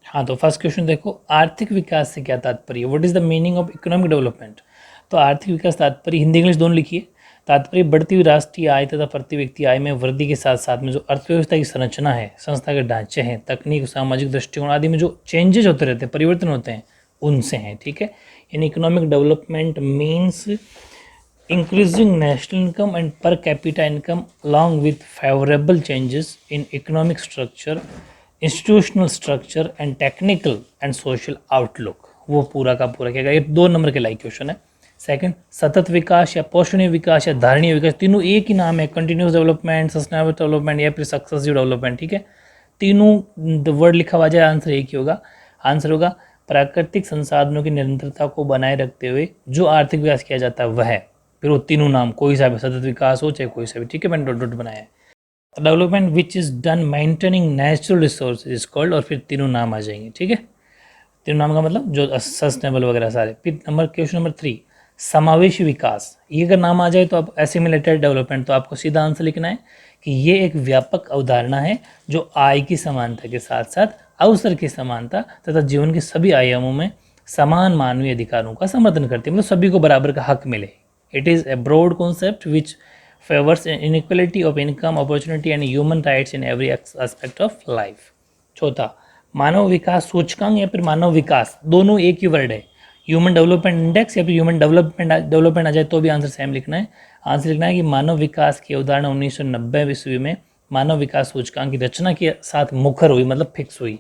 हाँ, तो first question देखो, आर्थिक विकास से क्या तात्पर्य, what is the meaning of economic development. तो आर्थिक विकास तात्पर्य, हिंदी इंग्लिश दोनों लिखिए। तात्पर्य बढ़ती हुई राष्ट्रीय आय तथा प्रति व्यक्ति आय में वृद्धि के साथ साथ में जो अर्थव्यवस्था की संरचना है, संस्था के ढांचे हैं, तकनीक, सामाजिक दृष्टिकोण आदि में जो चेंजेज होते रहते हैं, परिवर्तन होते हैं, उनसे हैं। ठीक है, यानी economic development means increasing national income and per capita income along with favorable changes in economic structure, institutional structure and technical and social outlook। वो पूरा का पूरा क्या, ये 2 नंबर के लाइक क्वेश्चन है। सेकंड, सतत विकास या पोषणीय विकास या धारणीय विकास, तीनों एक ही नाम है, कंटिन्यूस डेवलपमेंट, सस्टेनेबल डेवलपमेंट या फिर सक्सेसिव डेवलपमेंट। ठीक है, तीनों वर्ड लिखा हुआ जाए, आंसर एक ही होगा। आंसर होगा प्राकृतिक संसाधनों की निरंतरता को बनाए रखते हुए जो आर्थिक विकास किया जाता है वह है। फिर वो तीनों नाम कोई सा भी, सतत विकास हो चाहे कोई सा भी। ठीक है, मैंने डॉट डॉट बनाया है। Development which is done maintaining natural resource is called, और फिर तीनों नाम आ जाएंगे। ठीक है, तीनों नाम का मतलब जो सस्टेनेबल वगैरह सारे। फिर क्वेश्चन नंबर 3, समावेशी विकास, ये अगर नाम आ जाए तो आप एसिमिलेटेड डेवलपमेंट, तो आपको सीधा आंसर लिखना है कि ये एक व्यापक अवधारणा है जो आय की समानता के साथ साथ अवसर की समानता तथा जीवन के सभी आयामों में समान मानवीय अधिकारों का समर्थन करती है, मतलब सभी को बराबर का हक मिले। It is a broad concept which favours inequality of income, opportunity and human rights in every aspect of life. चौथा, मानव विकास सूचकांक या फिर मानव विकास, दोनों एक ही वर्ड है। ह्यूमन डेवलपमेंट इंडेक्स या फिर ह्यूमन डेवलपमेंट आ जाए तो भी आंसर सेम लिखना है। आंसर लिखना है कि मानव विकास की अवधारणा 1990 ईस्वी में मानव विकास सूचकांक की रचना के साथ मुखर हुई, मतलब फिक्स हुई।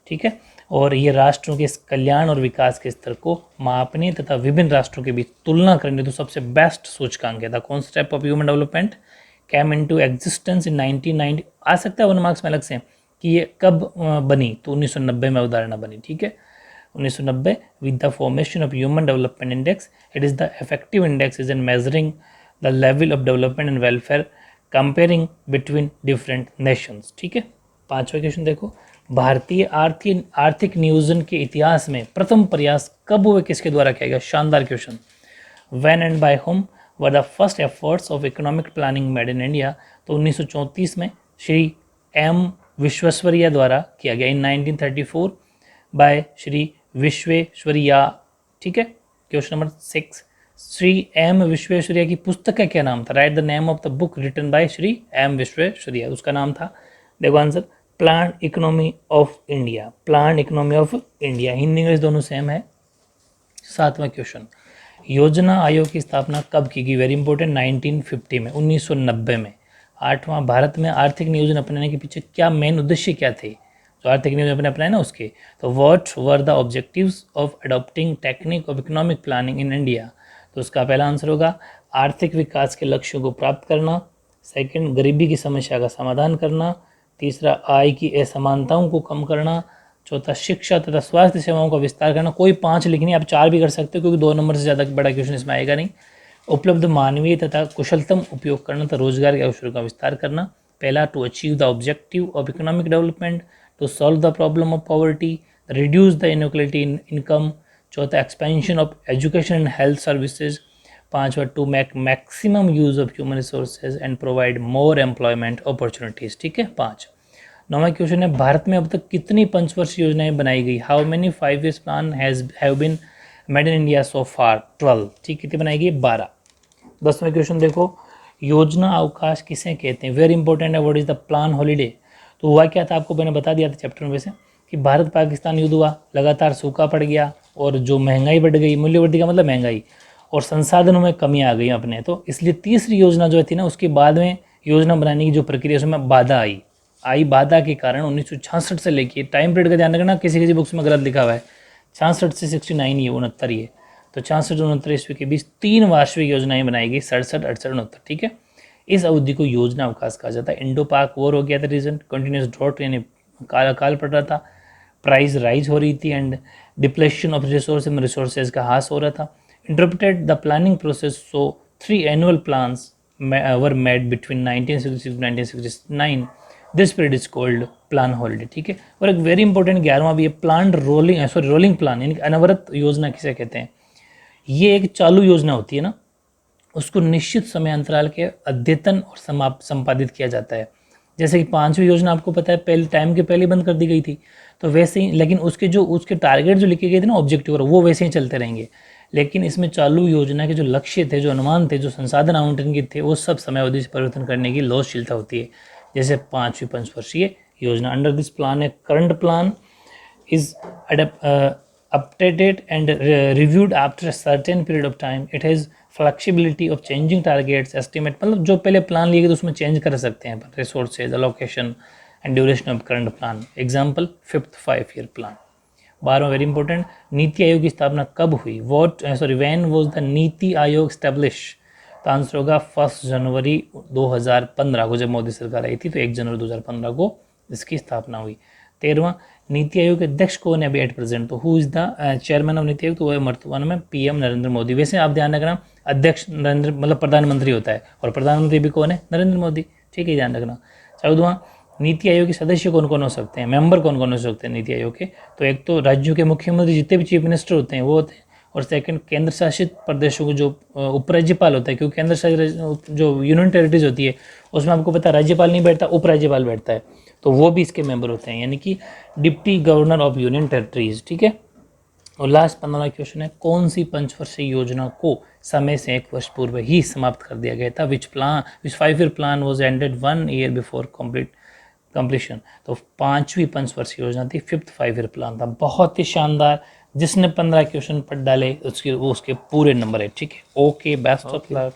ठीक है, और ये राष्ट्रों के कल्याण और विकास के स्तर को मापने तथा विभिन्न राष्ट्रों के बीच तुलना करने तो सबसे बेस्ट सूचकांक है। The concept of human development came into existence in 1990। आ सकता है 1 मार्क्स में अलग से कि ये कब बनी, तो 1990 में अवधारणा बनी। ठीक है, 1990 with the formation of human development index, it is the effective index is in measuring the level of development and welfare comparing between different Nations. ठीक है, 5वां क्वेश्चन देखो, भारतीय आर्थिक नियोजन के इतिहास में प्रथम प्रयास कब हुए, किसके द्वारा किया गया। शानदार question. When and by whom were the first efforts of economic planning made in India, तो 1934 में श्री एम विश्वेश्वरैया द्वारा किया गया। In 1934 by Shri Visvesvaraya. ठीक है, question number 6, Shri M Visvesvaraya की पुस्तक का क्या नाम था। Write the name of the book written by Shri M Visvesvaraya, उसका नाम था, देखो answer, planned economy of India. Planned economy of India, Hindi English दोनों सेम है। 7वां क्वेश्चन, योजना आयोग की स्थापना कब की गई, वेरी इंपॉर्टेंट, 1950 में, 1990 में। 8वां, भारत में आर्थिक नियोजन अपनाने के पीछे क्या मेन उद्देश्य क्या थे, जो आर्थिक नियोजन अपने अपनाए ना उसके, तो what were the objectives of adopting technique of economic planning in India, तो उसका पहला आंसर होगा आर्थिक विकास के लक्ष्यों को प्राप्त करना। सेकंड, गरीबी की समस्या का समाधान करना। तीसरा, आय की असमानताओं को कम करना। चौथा, शिक्षा तथा स्वास्थ्य सेवाओं का विस्तार करना। कोई 5 लिखनी, आप 4 भी कर सकते हो क्योंकि 2 नंबर से ज़्यादा बड़ा क्वेश्चन इसमें आएगा नहीं। उपलब्ध मानवीय तथा कुशलतम उपयोग करना तथा रोजगार के अवसरों का विस्तार करना। पहला, to achieve the objective of economic development, to solve the problem of poverty, reduce the inequality in income. चौथा, expansion of education and health services. 5वां, to make maximum use of human resources and provide more employment opportunities. ठीक है, 5। 9वां question है, भारत में अब तक कितनी पंचवर्षीय योजनाएं बनाई गई, how many 5 years plan have been made in India so far, 12। ठीक, कितनी बनाई गई, 12। 10वां क्वेश्चन देखो, योजना अवकाश किसे कहते हैं, वेरी इंपॉर्टेंट है, what is the plan holiday. तो हुआ क्या था, आपको मैंने बता दिया था चैप्टर में से कि भारत पाकिस्तान युद्ध हुआ, लगातार सूखा पड़ गया और जो महंगाई बढ़ गई, मूल्य वृद्धि का मतलब महंगाई, और संसाधनों में कमी आ गई अपने, तो इसलिए तीसरी योजना जो थी ना, उसके बाद में योजना बनाने की जो प्रक्रिया उसमें बाधा आई बाधा के कारण 1966 से लेके, टाइम पीरियड का ध्यान रखना, किसी किसी बुक्स में गलत लिखा हुआ है, 66 से 69 ही है, 69 ही है, तो 66 से 69 ईस्वी के बीच 3 वार्षिक योजनाएं बनाई गई, 67, 68, 69। ठीक है, इस अवधि को योजना अवकाश कहा जाता है। इंडो पाक वॉर हो गया था रीजन, कंटिन्यूस ड्रॉट यानी काल पड़ रहा था, प्राइस राइज हो रही थी एंड डिप्लेशन ऑफ रिसोर्सेज का हास हो रहा था। Interpreted the planning process, so 3 annual plans were made between 1966 1969। This period is called plan holiday. ठीक है, और एक वेरी इंपॉर्टेंट 11वां भी है, प्लान रोलिंग प्लान, यानी अनवरत योजना किसे कहते हैं। ये एक चालू योजना होती है ना, उसको निश्चित समय अंतराल के अद्यतन और संपादित किया जाता है। जैसे कि 5वीं योजना आपको पता है पहले टाइम के पहले बंद कर दी गई थी, तो वैसे ही, लेकिन उसके टारगेट जो लिखे गए थे ना ऑब्जेक्टिव, वो वैसे ही चलते रहेंगे। लेकिन इसमें चालू योजना के जो लक्ष्य थे, जो अनुमान थे, जो संसाधन आवंटन के थे, वो सब समय अवधि से परिवर्तन करने की लॉसशीलता होती है। जैसे 5वीं पंचवर्षीय योजना, under this plan A current plan is updated and reviewed after a certain period of time. It has flexibility of changing targets, estimate, मतलब जो पहले प्लान लिए गए तो उसमें चेंज कर सकते हैं, resources allocation and duration of current plan. Example 5th 5-year plan. 12वां वेरी इंपॉर्टेंट, नीति आयोग की स्थापना कब हुई? When was the NITI Aayog establish? तो आंसर होगा 1 जनवरी 2015 को, जब मोदी सरकार आई थी तो 1 जनवरी 2015 को इसकी स्थापना हुई। 13वां, नीति आयोग के अध्यक्ष कौन है अभी एट प्रेजेंट? तो who is the chairman of NITI Aayog? तो वो है वर्तमान में पीएम नरेंद्र मोदी। वैसे आप ध्यान रखना, अध्यक्ष नरेंद्र मतलब प्रधानमंत्री होता है, और प्रधानमंत्री भी कौन है? नरेंद्र मोदी। ठीक है, ध्यान रखना। 14वां, नीति आयोग के सदस्य कौन कौन हो सकते हैं, मेंबर कौन कौन हो सकते हैं नीति आयोग के? तो एक तो राज्यों के मुख्यमंत्री, जितने भी चीफ मिनिस्टर होते हैं वो होते हैं, और सेकंड केंद्र शासित प्रदेशों को जो उपराज्यपाल होता है, क्योंकि केंद्र शासित जो यूनियन टेरिटरीज होती है उसमें आपको पता है राज्यपाल नहीं बैठता, उपराज्यपाल बैठता है, तो वो भी इसके मेंबर होते हैं, यानी कि deputy governor of union territories. ठीक है। और लास्ट 15वां क्वेश्चन है, कौन सी पंचवर्षीय योजना को समय से 1 वर्ष पूर्व ही समाप्त कर दिया गया था? विच 5-year plan was ended 1 year before completion? तो 5वीं पंचवर्षीय योजना थी, 5th 5-year प्लान था। बहुत ही शानदार, जिसने 15 क्वेश्चन पढ़ डाले उसके पूरे नंबर है। ठीक है, ओके, बेस्ट ऑफ लक।